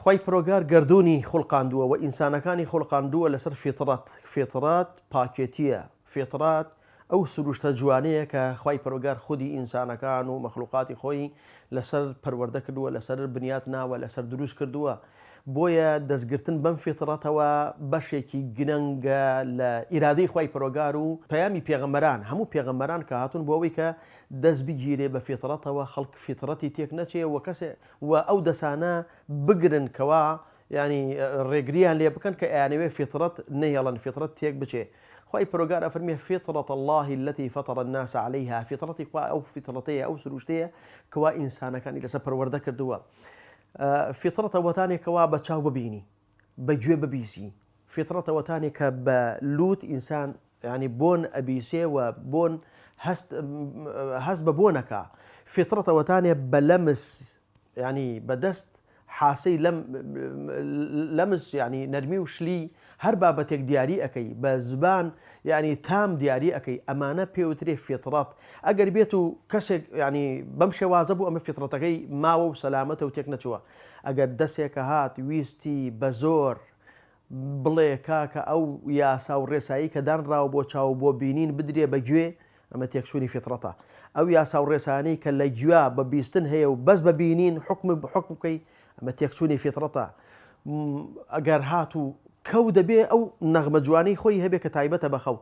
خی پرۆگار گردردونی خوڵقاندووە و ئینسانەکانی خوڵقاندووە لەسەر فێترات پاکێتیە فێترات ئەو سروشتە جوانەیە کە خی پرۆگار خودی ئینسانەکان و مەخلوقاتی خۆی لەسەر پەروەردە کردووە لەسەر بنیات ناوە لەسەر دروست کردووە بۆیە دەستگرتن بەم فێتراتەوە بەشێکی گرنگە لە ئیرادەی خی پرۆگار و پەیامی پێغەمبەران هەموو پێغەمبەران کە هاتون بۆ ئەوەی کە دەست بگیرێ بە فێتراتەوە خەڵک فێترەتی تێک نەچێ و کەسێ و ئەو دەسانە بگرن کەوا ینی ڕێگریان لێ بکەن کە ئەیانەوێ فێترەت نەهێڵن فێترەت تێک بچێ خی پرۆگار ئەفەرمێ فێترەت الله التي فطر الناس عليها فێترەتی خوا ئەو فێترەتەیە ئەو سروشتەیە کەوا ئینسانەکانی لەسەر پەروەردە کردووە فێترەتەوەتانێکەوە بە چاو ببینی بەگوێ ببیسی فێترەتەوەتانێک کە بە لوت ئینسان ینی بۆن ئەبیسێ و بۆن هەست بە بۆنەکە فێترەتەوەتانێ بە لەمس ینی بەدەست حاسەی لەمس ینی نەرمی و شلی هەر بابەتێک دیاری ئەەکەی بە زبان ینی تام دیاری ئەەکەی ئەمانە پێوترێ فێترات ئەگەر بێت و کەسێک ینی بەم شێوازە بوو ئەمە فێترەتەکەی ماوە و سەلامەتە و تێک نەچووە ئەگەر دەستێکە هات ویستی بە زۆر بڵێ کاکە ئەو یاسا و ڕێسایی کە دانراوە بۆ چاو بۆ بینین بدرێ بەگوێ ئەمە تێکچوونی فێترەتە ئەو یاسا و ڕێسانەی کە لە گویا بە بیستن هەیە و بەس ببینین حکم بکەی ئەمە تێکچوونی فێترەتە ئەگەر هات و کەو دەبێ ئەو نەغمە جوانەی خۆی هەبێ کە تایبەتە بەخەو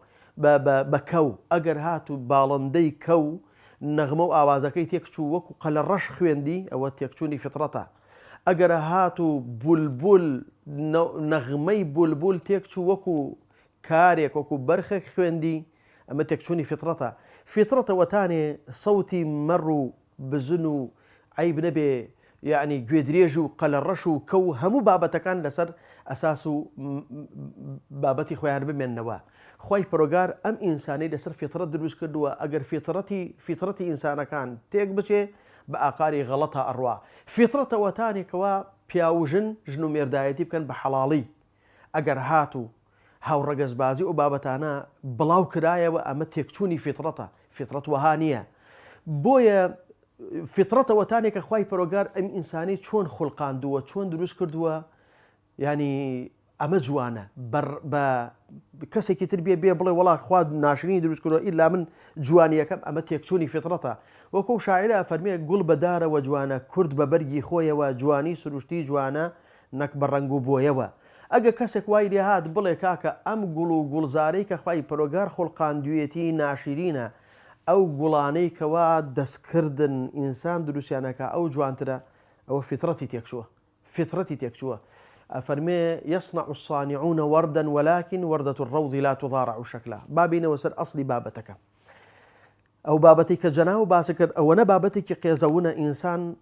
بە کەو ئەگەر هات و باڵندەی کەو نەغمە و ئاوازەکەی تێکچوو وەکو قەلە ڕەش خوێندی ئەوە تێکچوونی فێترەتە ئەگەر هات و بولبول نەغمەی بولبول تێکچوو وەکو کارێک وەکو بەرخێک خوێندی ئەمە تێکچوونی فێترەتە فێترەتەوەتانێ سەوتی مەڕ و بزن و عیب نەبێ یعنی گوێدرێژ و قەلە ڕەش و کەو هەموو بابەتەکان لەسەر ئەساس و بابەتی خۆیان بمێننەوە خی پرۆگار ئەم ئینسانی لەسەر فێترەت دروست کردووە ئەگەر فێترەتی ئینسانەکان تێک بچێ بە ئاقاری غەڵەتە ئەڕوا فێترەتەوەتانێکەوە پیاوژن ژن و مێردایەتی بکەن بە حەڵاڵی ئەگەر هات و هاوڕەگەزبازی و بابەتانە بڵاو کرایەوە ئەمە تێکچوونی فێترەتە فێترەت وەها نییە بۆیە فێترەتەوەتانێکە خی پرۆگار ئەم ئینسانی چۆن خوڵقاندووە چۆن دروست کردووە ینی ئەمە جوانە بە کەسێکی تر بێ بڵێ وڵات خوا ناشرینی دروست کردووە ئیلا من جوانیەکەم ئەمە تێکچوونی فێترەتە وەکو شاعرە فەرمێ گوڵ بەدارەوە جوانە کورد بە بەرگی خۆیەوە جوانی سروشتی جوانە نەک بە ڕەنگ و بۆیەوە ئەگە کەسێک وای لێ هات بڵێ کاکە ئەم گوڵ و گوڵزارەی کە خی پرۆگار خوڵقاندوێتی ناشرینە ئەو گوڵانەی کەوا دەستکردن ئینسان دروستیانەکە ئەو جوانترە ئەوە فێترەتی تێکچووە ئەفەرمێ يصنع الصانعون وردا ولكن وردة الروض لا تضارع شكلها بابینەوە سەر ئەسلی بابەتەکە ئەو بابەتی کە جەناو باس کرد ئەوەنە بابەتێکی قێزەونە ئینسان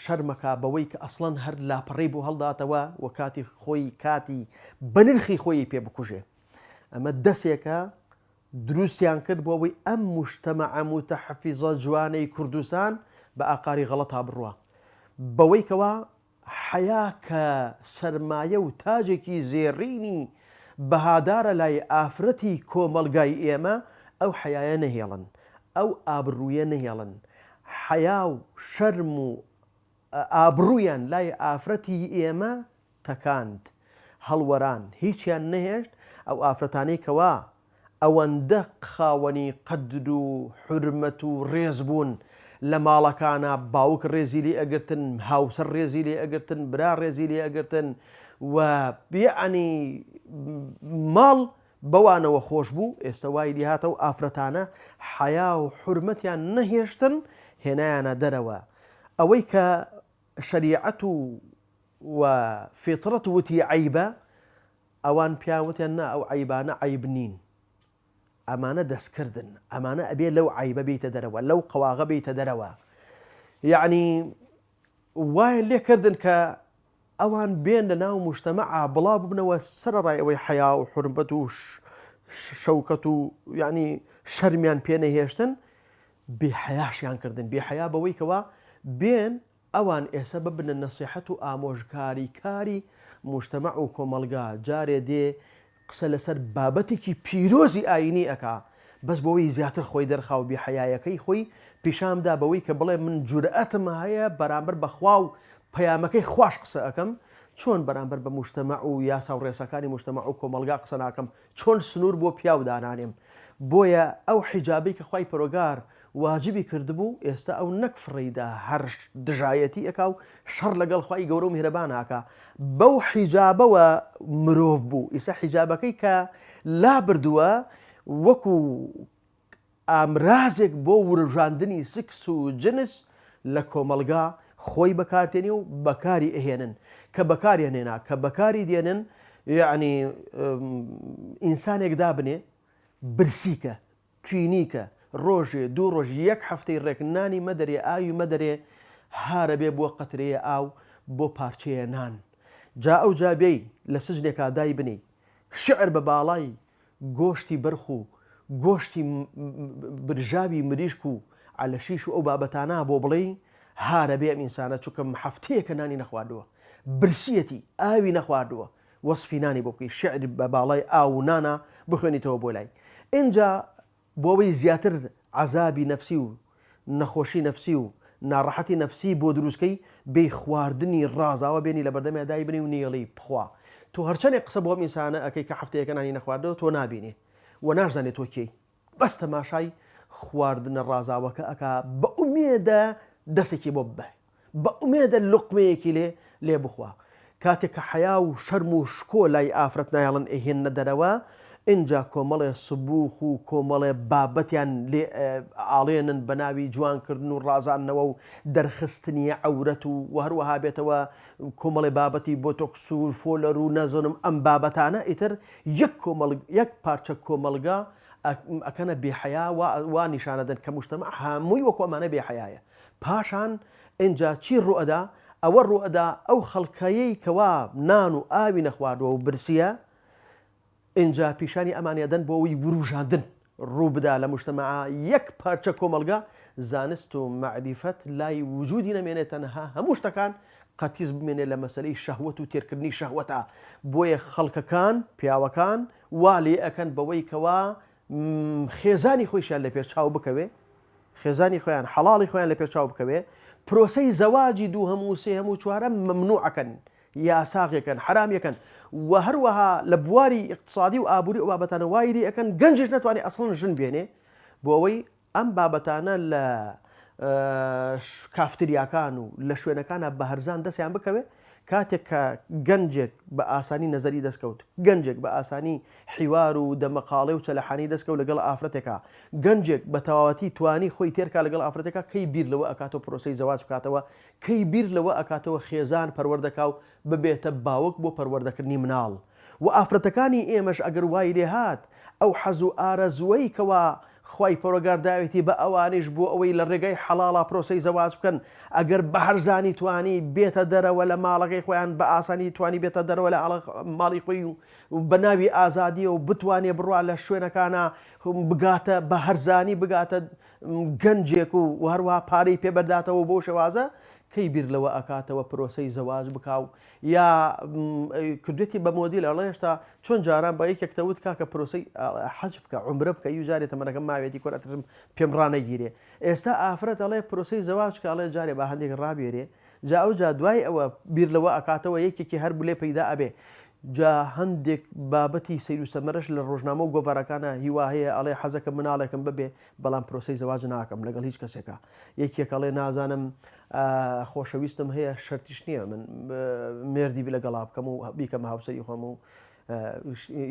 شەرمەکە بەوەی کە ئەسڵەن هەر لاپەڕی بۆ هەڵداتەوە و کاتی خۆی کاتی بەنرخی خۆی پێ بکوژێ ئەمە دەسێکە دروستیان کرد بۆ ئەوەی ئەم موجتەمەع متەحەفیزە جوانەی کوردستان بە ئاقاری غەڵەتا بڕوە بەوەی کەوا حیا کە سەرمایە و تاجێکی زێڕینی بەهادارە لای ئافرەتی کۆمەلگای ئێمە ئەو حیایە نەهێڵن ئەو ئابڕوویە نەهێڵن حیا و شەرم و ئابڕوویان لای ئافرەتی ئێمە تەکاند هەڵوەران هیچیان نەهێشت ئەو ئافرەتانەی کەوا ئەوەندە خاوەنی قەدر و حورمەت و ڕێز بوون لە ماڵەکانە باوک ڕێزی لێ ئەگرتن هاوسەر ڕێزی لێ ئەگرتن برا ڕێزی لێ ئەگرتن و بیعنی ماڵ بەوانەوە خۆش بوو ئێستا وای دیهاتە و ئافرەتانە حیا و حورمەتیان نەهێشتن هێنایانە دەرەوە ئەوەی کە شەریعەت و فێترەت وتی عیبە ئەوان پیاوتیان نا ئەو عیبانە عیب نین ئەمانە دەستکردن ئەمانە ئەبێ لەو عیبە بیتە دەرەوە لەو قەواغە بیتە دەرەوە یعنی وایە لێکردن کە ئەوان بێن لە ناو موجتەمەعا بڵاو ببنەوە سەرەڕای ئەوەی حیا و حورمەت و شەوکەت و یعنی شەرمیان پێ نەهێشتن بێحەیاشیان کردن بێحەیا بەوەی کەوا بێن ئەوان ئێستا ببنە نەسیحەت و ئامۆژگاری کاری موجتەمەع و کۆمەلگا جارێ دێ قسە لەسەر بابەتێکی پیرۆزی ئاینی ئەکا بەس بەوەی زیاتر خۆی دەرخاو بێحەیایەکەی خۆی پیشامدا بەوەی کە بڵێ من جورئەتم هەیە بەرامبەر بەخوا و پەیامەکەی خوش قسە ئەەکەم چۆن بەرامبەر بە مجتەمع و یاسا و ڕێسەکانی مجتەمع و کۆمەلگا قسە ناکەم چۆن سنوور بۆ پیاو دانانێم بۆیە ئەو حیجابەی کە خوای پەروەردگار واجبی کردبوو ئێستا ئەو نەک فڕیدا هەر دژایەتی ئەکا و شەڕ لەگەڵ خوای گەورە و میهرەبان هاکا بەو حیجابەوە مرۆڤ بوو ئێستا حیجابەکەی کە لا بردووە وەکو ئامرازێک بۆ وروژاندنی سکس و جنس لە کۆمەلگا خۆی بەکارتێنی و بەکاری ئەهێنن کە بەکاری هێنێنا کە بەکاری دێنن یعنی ئینسانێک دابنێ برسیکە توینیکە ڕۆژێ دوو ڕۆژ یەک هەفتەی ڕێکنانی مەدەرێ ئاوی مەدەرێ هارە بێ بۆ قەترەیە ئاو بۆ پارچەیە نان جا ئەو جابێی لە سزنێکا دای بنی شعر بە باڵای گۆشتی بەرخ و گۆشتی برژاوی مریشک و عەلەشیش و ئەو بابەتانە بۆ بڵێ هارە بێ ئەم ئینسانە چونکە هەفتەیەکە نانی نەخواردووە برسیەتی ئاوی نەخواردووە وەسفی نانی بۆ بکەی شعر بە باڵای ئاو و نانە بخوێنیتەوە بۆ لای اینجا بۆەوەی زیاتر عەزابی نەفسی و نەخۆشی نەفسی و ناڕەحەتی نەفسی بۆ دروستکەی بێ خواردنی ڕازاوە بێنی لە بەردەمی دای بنی و نێڵی بخوا تۆ هەرچەندێک قسە بۆ ئەم ئینسانە ئەەکەی کە هەفتەیەکە نانی نەخواردەوە تۆ نابینێ و نازانێت تۆ کێی بەس تەماشای خواردنە ڕازاوەکە ئەکا بە ئومێدە دەستێکی بۆ ببە بە ئومێدە لوقمەیەکی لێ بخوا کاتێک کە حیا و شەرم و شکۆ لای ئافرەت نایڵن ئەهێنە دەرەوە اینجا کۆمەڵێ سبووخ و کۆمەڵێ بابەتیان لێ ئاڵێنن بە ناوی جوانکردن و ڕازاندنەوە و دەرخستنی عەورەت و هەروەها بێتەوە کۆمەڵێ بابەتی بۆتۆکس و فۆلەر و نەزانم ئەم بابەتانە ئیتر یەک پارچە کۆمەلگا ئەکەنە بێحەیا وا نیشانەدەن کە مجتەمع هەمووی وەکو ئەمانە بێحەیایە پاشان اینجا چی ڕوئەدا ئەوە ڕوئەدا ئەو خەڵکەیەی کەوا نان و ئاوی نەخواردووە و برسیە اینجا پیشانی ئەمانیەدەن بۆ ئەوی وروژاندن ڕوو بدا لە مجتەمەعا یەک پارچە کۆمەلگا زانست و معریفەت لای وجودی نەمێنێت تەنها هەموو شتەکان قەتیز بمێنێت لە مەسەلەی شەهوەت و تێرکردنی شەهوەتە بۆیە خەڵکەکان پیاوەکان وا لێ ئەکەن بەوەی کەوا خێزانی خۆیشیان لە پێشچاو بکەوێ خێزانی خۆیان حەڵاڵی خۆیان لە پێشچاو بکەوێ پرۆسەی زەواجی دوو هەموو سێ هەموو چوارە مەمنوعەکەن یاساغێکن حرامەکەن و هەروەها لە بواری اقتصادی و ئابووری ئەو بابەتانە وای لێ ئەەکەن گەنجش ناتوانێت ئەسڵن ژن بێنێ بۆ ئەوەی ئەم بابەتانە لە کافتریاکان و لە شوێنەکانە بە هەرزان دەستیان بکەوێ کاتێک کە گەنجێک بە ئاسانی نەزەری دەستکەوت گەنجێک بە ئاسانی حیوار و دەمەقاڵێ و چەلەحانی دەستکەوت لەگەڵ ئافرەتێکا گەنجێک بە تەواوەتی توانی خۆی تێرکا لەگەڵ ئافرەتێکا کەی بیر لەوە ئەکاتەوە پرۆسەی زەواج بکاتەوە کەی بیر لەوە ئەکاتەوە خێزان پەروەردەکا و ببێتە باوک بۆ پەروەردەکردنی مناڵ و ئافرەتەکانی ئێمەش ئەگەر وای لێ هات ئەو حەز و ئارەزوەی کەوا خوای پەروەردگار داوێتی بە ئەوانش بۆ ئەوەی لە ڕێگەی حەڵاڵە پرۆسەی زەواج بکەن ئەگەر بە هەرزانی توانی بێتە دەرەوە لە ماڵەکەی خۆیان بە ئاسانی توانی بێتە دەرەوە لە ماڵی خۆی و بە ناوی ئازادیە و بتوانێ بڕوا لە شوێنەکانە بگاتە بە هەرزانی بگاتە گەنجێک و هەروەها پارەی پێبەرداتەوە بۆ شێوازە کەی بیر لەوە ئەکاتەوە پرۆسەی زەواج بکاو یا کردێتی بە مۆدیل ئەڵێ هێشتا چۆن جاران بە یەکێکتەوت کاکە پرۆسەی حەج بکە عومرە بکە و جارێتە منەکەم ماوێتی کۆر ئەترسم پێم ڕانەگیرێ ئێستا ئافرەت ئەڵێ پرۆسەی زەواج کە ئەڵێ جارێ با هەندێک ڕابێرێ جا ئەو جا دوای ئەوە بیر لەوە ئەکاتەوە یەکێکی هەر بلێ پەیدا ئەبێ جا هەندێک بابەتی سەیر و سەمەرەش لە ڕۆژنامە و گۆڤارەکانە هیوا هەیە ئەڵێ حەزەکە مناڵێکم ببێ بەڵام پرۆسەی زەواج ناکەم لەگەڵ هیچ کەسێکە یەکێک ئەڵێ نازانم خۆشەویستم هەیە شەرتیش نییە من مێردی لەگەڵا بکەم و بیکەم هاوسەری خۆم و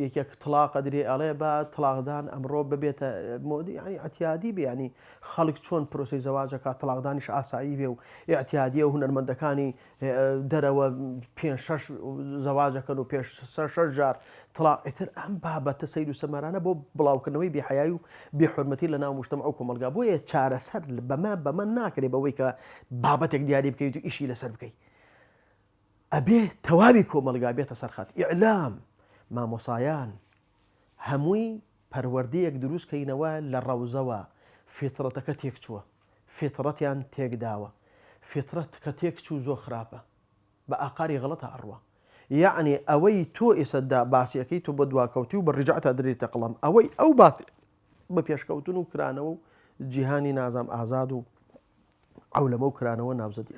یەکێک تڵاقە درێ ئەڵێ بە تڵاقدان ئەمڕۆ ببێتە مۆدی ینی ئەتیادی بێ ینی خەڵک چۆن پرۆسەی زەواجەکە تڵاقدانیش ئاسایی بێ و ئەتیادیە و هونەرمەندەکانی دەرەوە پێ شەش زەواجەکەن و پێش شەش جار تڵاق ئیتر ئەم بابەتە سەیر و سەمەرانە بۆ بڵاوکردنەوەی بێحەیایی و بێحورمەتی لە ناو مجتەمع و کۆمەلگا بۆیە چارەسەر بەمە ناکرێ بەوەی کە بابەتێک دیاری بکەیت و ئیشی لەسەر بکەیت ئەبێ تەواوی کۆمەلگا بێتە سەرخەت ئیعلام مامۆسایان هەمووی پەروەردەیەک دروستکەینەوە لە ڕەوزەوە فیترەتەکە تێک چووە فیترەتیان تێکداوە فیترەت کە تێک چوو زۆر خراپە بە ئاقاری غەڵەتە ئەڕوە یعنی ئەوەی تۆ ئێسەدا باسیەکەی تۆ بە دواکەوتی و بە ڕیجعەتە دەرێتە قەڵەم ئەوەی ئەو باسی بە پێشکەوتن و کرانەوە و جیهانی نازام ئازاد و ئەولەمە و کرانەوە ناوزەدی